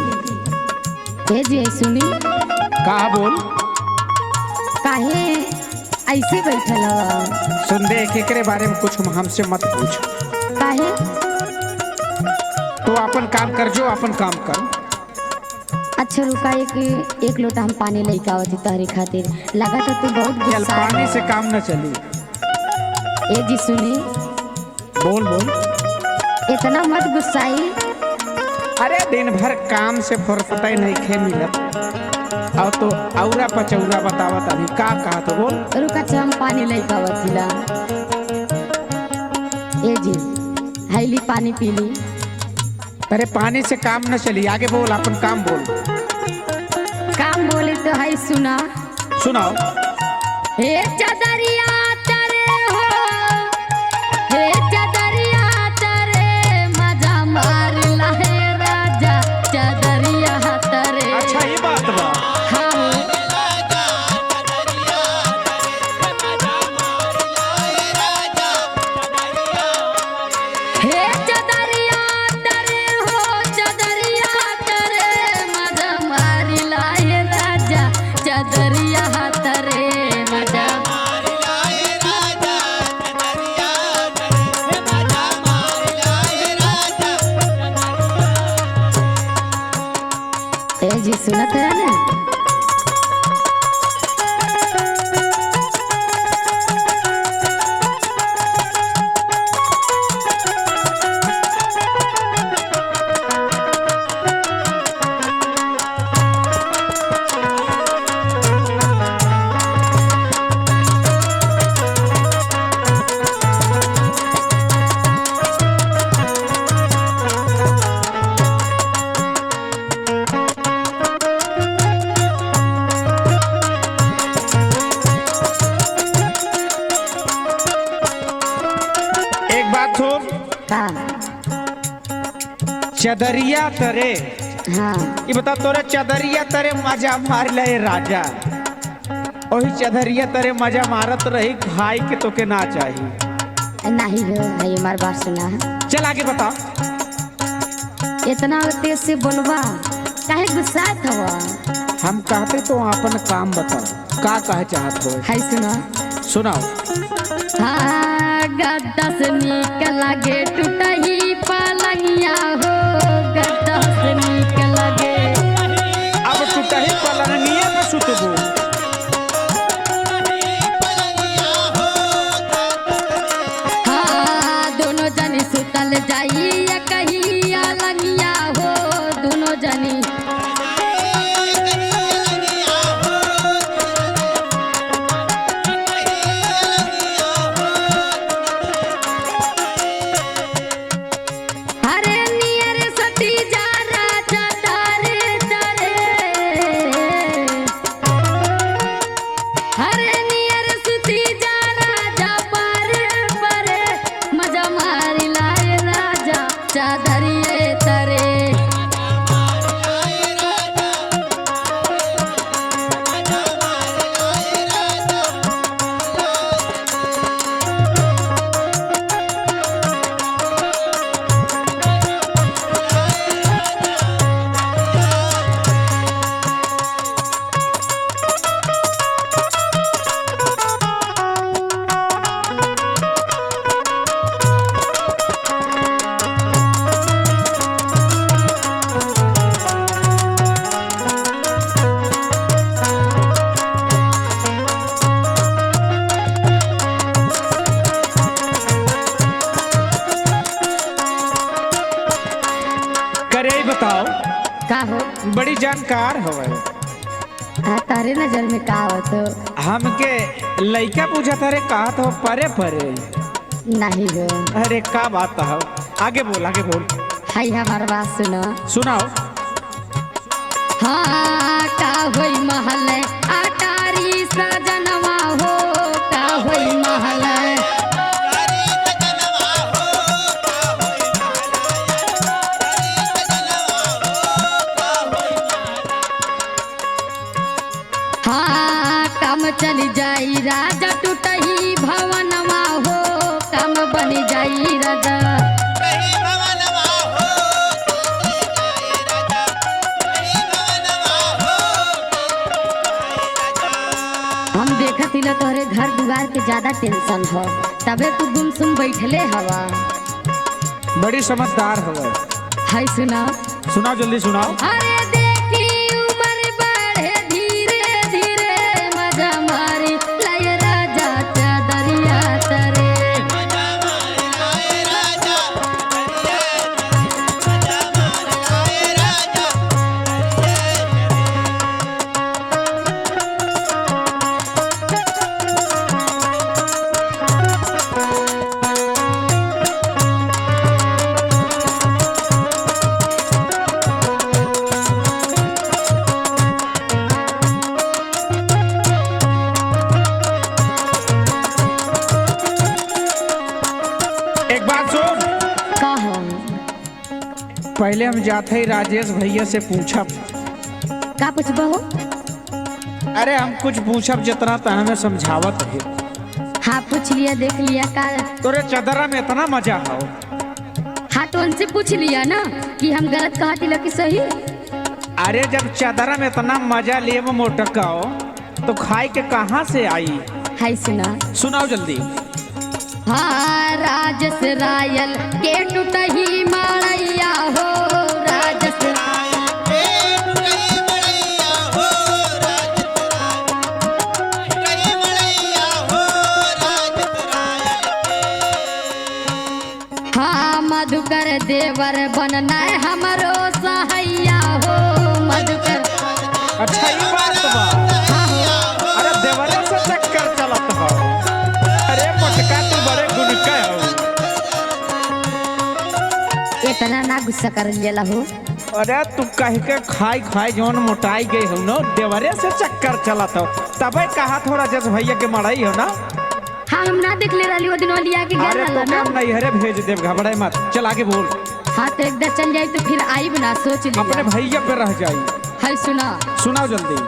ए जी सुनी। कहा बोल। काहे ऐसे बैठल हो? सुन दे, केकरे बारे में कुछ हमसे मत पूछ। काहे? तो अपन काम कर, जो अपन काम कर। अच्छा रुका, एक लोटा हम पानी लेके आवत तहरी खातिर। लगा तो तू बहुत चल, गुस्सा पानी है। से काम न चली। ए जी सुनी। बोल बोल। इतना मत गुस्साई। अरे दिन भर काम से फुर्सत ही नहीं खे मिलत। और तो औरा पचौरा बतावत अभी का कहा तो बोल। रुका अच्छा हम पानी लेके आवत हिला। ए जी हाईली पानी पी ली। अरे पानी से काम न चली, आगे बोल, अपन काम बोल। काम बोले तो है सुना। सुनाओ। हे चदरिया तरे हो, हे चदरिया तरे मजा मार लहे राजा चदरिया तरे। अच्छा ये बात बा। हाँ हे चदरिया तरे हो, चदरिया तरे मजा मार लहे राजा चदरिया तरे मजा। ए जी सुनत है ना। एक बात हो, का? चदरिया तरे, हाँ ये बता तोरे चदरिया तरे मजा मार ले राजा। वही चदरिया तरे मजा मारत रही, भाई के तो के ना चाहिए। नहीं हो है हमार बात सुना है। चल आगे बता। इतना तेज से बोलबा काहे गुस्सात हवा? हम कहते तो अपन काम बता, का कहे चाहत हो। है सुना। सुनाओ। हाँ गद्दा से नीक लगे टूटही पलंगिया हो, गद्दा से नीक लगे। अब टूटही पलंगिए पे सुतबो। हाँ दोनों जनी सुतल जाई या कहीं अलंगिया हो, दोनों जनी। हरे नियर सती जा राजा तारे तारे। हरे नियर सती जा राजा पारे पारे मजा मारी लाए राजा चादरिए तरे। करे ही बताओ। का हो? बड़ी जानकार हवे। हाँ तारे नजर में का हो तो? हमके लइका पूछत अरे कहत हो परे परे। नहीं हो। अरे का बात हो, आगे बोल आगे बोल। हाय हमार बात सुनो। सुनाओ। हाँ का होई महल अटारी सजनवा हो, का होई महल। हाँ काम चली जाई राजा टूटही भवनवा हो, काम बनी जाई राजा। परिवार के ज्यादा टेंशन हो, तबे तू गुमसुम बैठले हवा। बड़ी समझदार हो गए। हाय सुना, सुनाओ जल्दी सुनाओ। अरे देखी उम्र बढ़े धीरे धीरे मजा मारी लाए राजा चादरिया तरे। एक बात सुन, कहो पहले हम जाते ही राजेश भैया से पूछब। का पूछबो हो? अरे हम कुछ पूछब जितना तो हमें समझावत है। हाँ पूछ लिया, देख लिया का। तोरे चदरा में इतना मजा हो। हाँ तो उनसे पूछ लिया ना कि हम गलत कहती लगी सही। अरे जब चदरा में इतना मजा लिए वो मोटकाओ तो खाए के कहाँ से आई? हाय सुना, सुनाओ जल्दी। हाँ राजस रायल के टूटही माड़ैया हो, राजस हाँ मधुकर देवर बनना है हमरो सहैया हो, मधुकर। अच्छा ये बात बा। अरे देवरे से चक्कर चलत हो। अरे मोटका तू बड़े गुनका हो। इतना ना गुस्सा कर लेला हो। अरे तू कह के खाई खाई जोन मोटाई गई हो ना, देवरे से चक्कर चलत हो। तबे कहा थोड़ा जस भैया के मड़ाई हो ना। हाँ हम ना देख ले रही वो दिन लिया के अरे गया तो ना। हम नहीं हरे भेज देव, घबराए मत, चल आगे बोल। हाँ तो एकदम चल जाए तो फिर आई बना, सोच अपने लिया। भैया पे रह जाई। हाय सुना, सुनाओ जल्दी।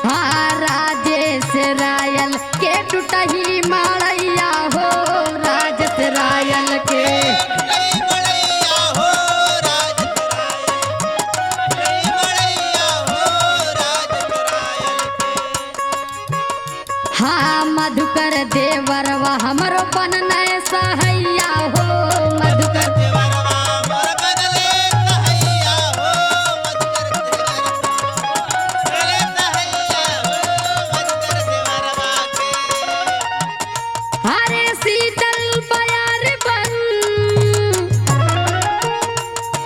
हाँ राजेश रायल के टूटही माड़ैया हो, राजस रायल के। हाँ मधुकर देवर व हमरो बनना सहैया हो, मधुकर। हरे शीतल बयार बन,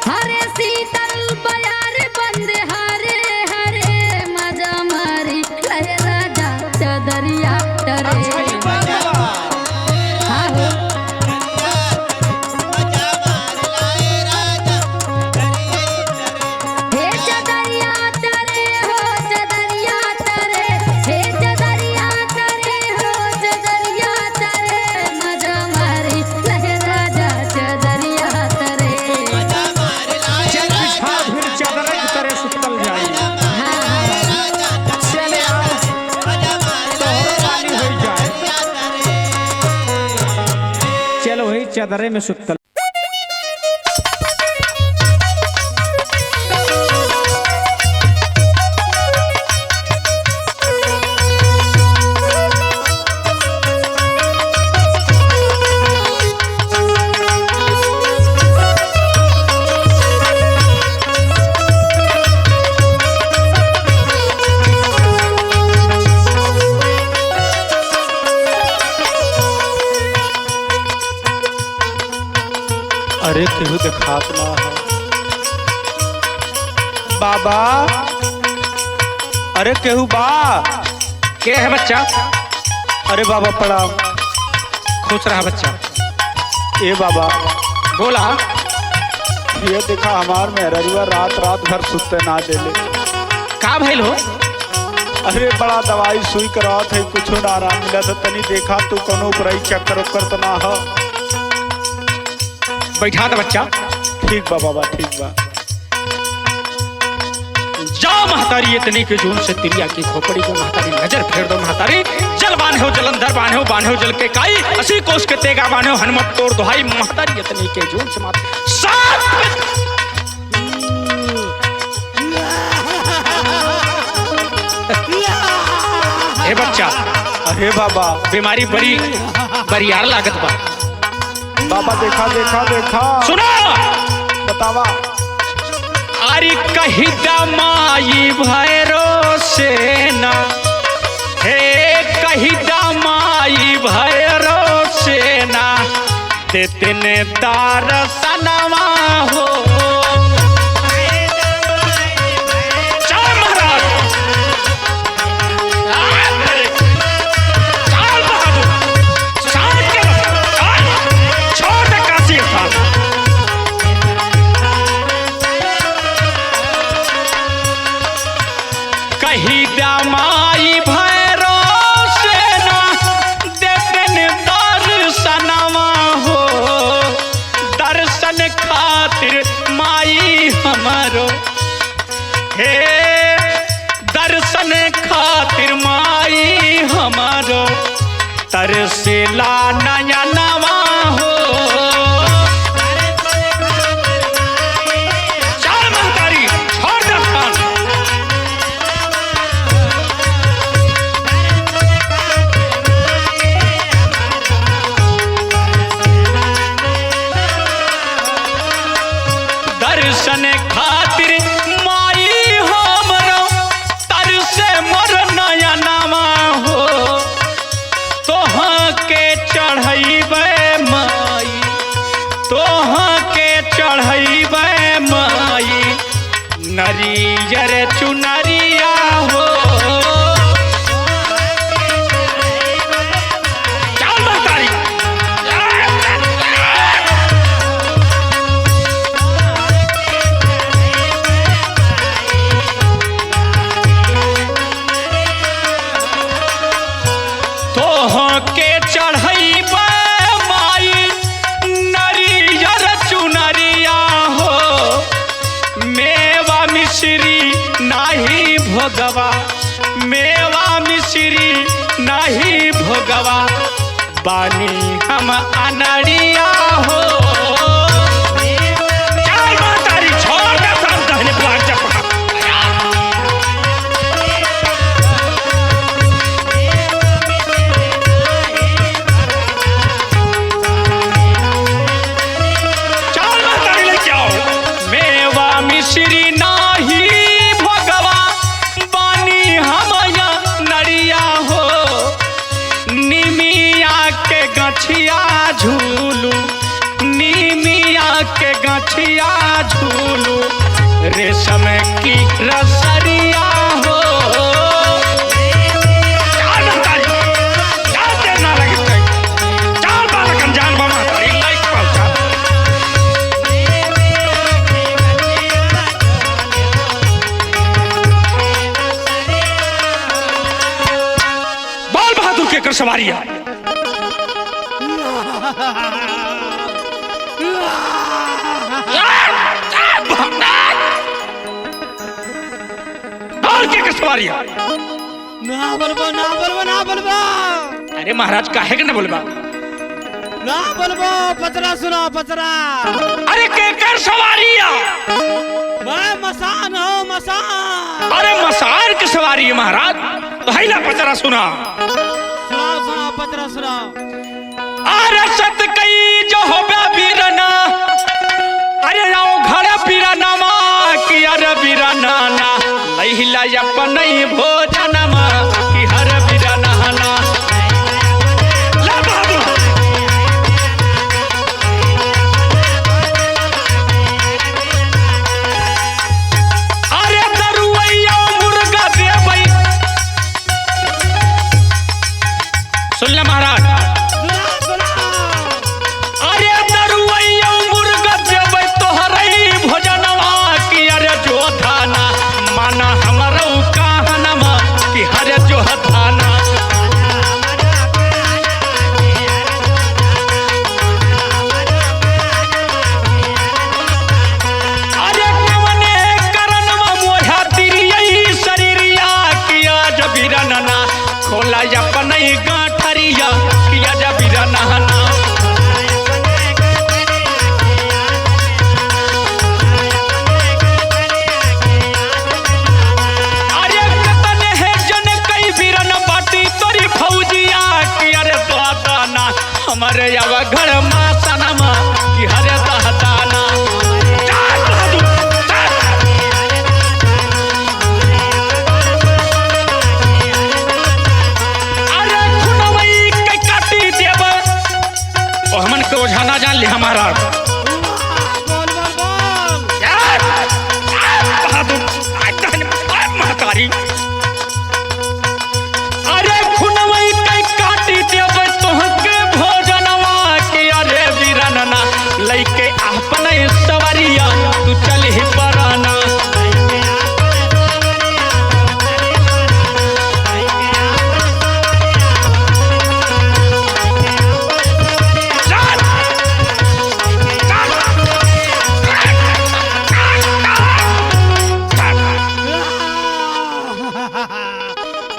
हरे शीतल बयार बंद, हरे हरे मजा मारी लहे राजा चदरिया तरे। अच्छा ये बात बा। हाँ हो हे चदरिया तरे हो, चदरिया तरे, हे चदरिया तरे हो, चदरिया तरे मजा मारी लहे राजा चदरिया तरे। चल बिछा फिर चादर की तरह सुतल जाई। हाँ चले आओ तोहरो वाली हो जाए। चल वही चादरे में सुतल। अरे केहू देखात ना है। बाबा, अरे केहू बा? के है बच्चा? अरे बाबा प्रणाम। खुश रहा बच्चा। ए बाबा, बोला। ये देखा हमार मेहररुआ रात रात भर सुते ना देले। का भइल हो? अरे बड़ा दवाई सुई करावत है, कुछो ना आराम मिला था। तनी देखा तू कोनो उपराई चक्कर उक्कर तो ना हो। बैठा दे बच्चा। ठीक बा बाबा, ठीक बा। जाओ महतारी इतनी के जून से तिरिया की खोपड़ी को महतारी नजर फेर दो महतारी। जल बांधे हो जलंधर बांधे हो जल के काई, असी कोस के तेगा बांधे हो हनुमत तोड़ दुहाई। महतारी इतनी के जून से मात ए बच्चा, अरे बाबा बीमारी बड़ी बरियार लागत बा। बाबा देखा देखा देखा सुनो बतावा। अरे कही दमाई भैरो सेना, हे कही दमाई भैरो सेना, देते ने तार सनवा हो। चल महाराज, चल बहादुर, शांत के चल, छोड़ दे काशी स्थान। कही दमाई भैरो सेना, देते ने दर्शनवा हो। दर्शन खातिर माई हमारो, हे दर्शन खातिर माई हमारो, तरसेला नयनवा हो। चल महतारी, छोड़ दे स्थान। दर्शन खातिर माई हमरो, तरसे मोर नयनवा हो। तोहाँ के चढ़ैबे माई, तोहाँ के चढ़ैबे माई, नरियर चुनरिया हो। चल महतारी, तोहाँ के चढ़ैबे माई, नरियर चुनरिया हो। मेवा मिश्री नाही भोगवा, मेवा मिश्री नाही भोगवा, बानी हम अनड़िया हो। चल महतारी, छोड़ दे सब दहने ब्लाक जपा। चल महतारी लेके आओ। मेवा मिश्री नाही भोगवा, बानी हमया नरिया हो। निमिया के गछिया झूलू, निमिया के गछिया झूलू, रेशम की रसरिया हो। चल महतारी, चल देर ना लगे तै। चल बालकन जान बा महतारी, लाइक पहुंचा। बाल बहादुर के कर सवारिया। बाल के कर सवारिया। ना बोलबो ना बोलबो ना बोलबो अरे महाराज काहे के न बोलबा? ना बोलबो, पचरा सुनो पचरा। अरे के कर सवारिया। मैं मसान हूँ मसान। अरे मसार की सवारी है महाराज, पहला पचरा सुना। सुनाओ सुनाओ पचरा सुनाओ। अरे सत कई जो हो बीरना, अरे आओ घर बीरना माँ की, अरे बीरना ना लहिला अपन भोजन माँ की, हर बीरना ना। ला बहादुर, अरे दरुवैया मुर्गा देवई। सुन ले महाराज, सुनाओ सुनाओ। अरे दरुवैया मुर्गा देवई तोहरई भोजनवा की, अरे जो धाना माना हमरो कहनमा की, चली हमारा बोल बोल बोल महतारी अरे खुनवई कई काटी देव तोहके भोजनवा के अरे वीरनना लइके अपने सवरिया तू चल ही पराना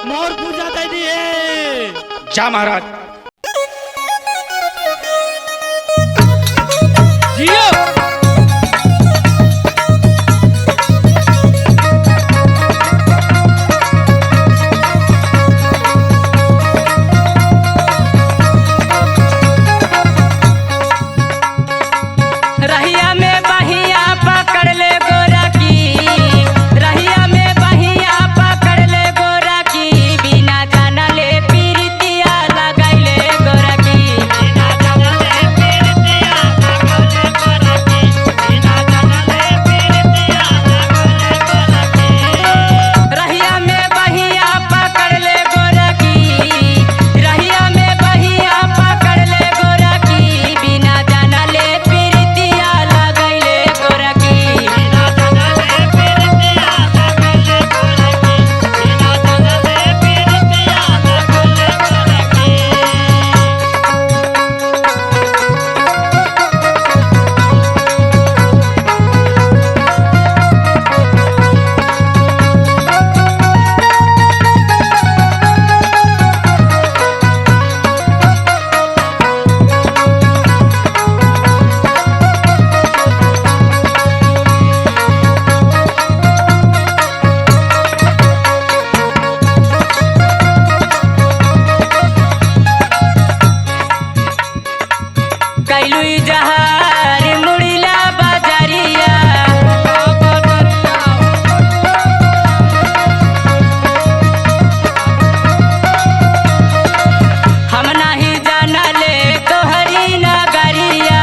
मोर पूजा दे दिए जा महाराज जियो रहिया में बहिया पकड़ ले गोरा की रहिया में बहिया पकड़ ले गोरा की बिना जाना ले पीरितिया लगाइले गोरा की बिना जाना ले पीरितिया लगाइले गोरा की बिना जाना ले पीरितिया लगाइले गोरा की रहिया में बहिया पकड़ ले गोरा की रहिया में बहिया पकड़ ले गोरा की बिना जाना ले पीरितिया लगाइले गोरा की बिना जाना ले पीरितिया लगाइले गोरा की बिना जाना ले पीरितिया लगाइले गोरा की कैलू जहार मुड़िला बाजारिया हम नाही जाना ले तोहरी नगरिया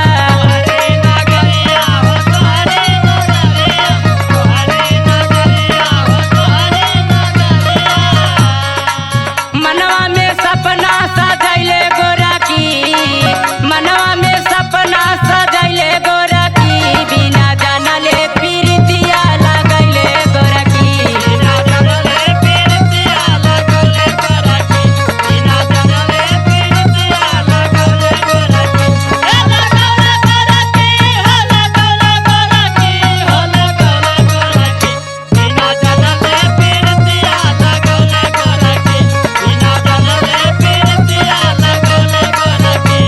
मनवा में सपना सजैले गोरा की मनवा में सपना सजैले गोरा की बिना जाना ले पीरितिया लगाइले गोरा की बिना जाना ले पीरितिया लगाइले गोरा की बिना जाना ले पीरितिया लगाइले गोरा की ए लगाइले गोरा की हो लगाइले गोरा की हो लगाइले गोरा की बिना जाना ले पीरितिया लगाइले गोरा की बिना जाना ले पीरितिया लगाइले गोरा की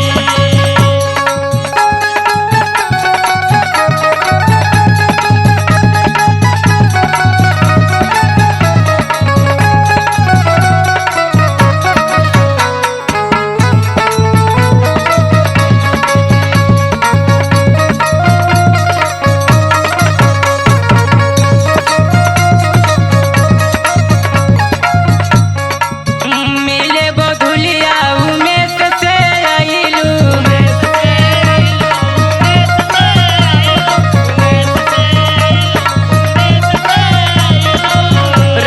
मिले गोधुलिया उमेश से आइलू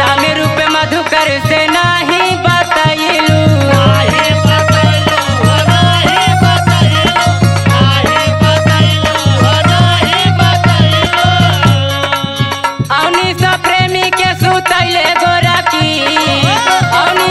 राम रूप मधुकर से नाही बताइलू औनी सा प्रेमी के सुतैले गोरा की औनी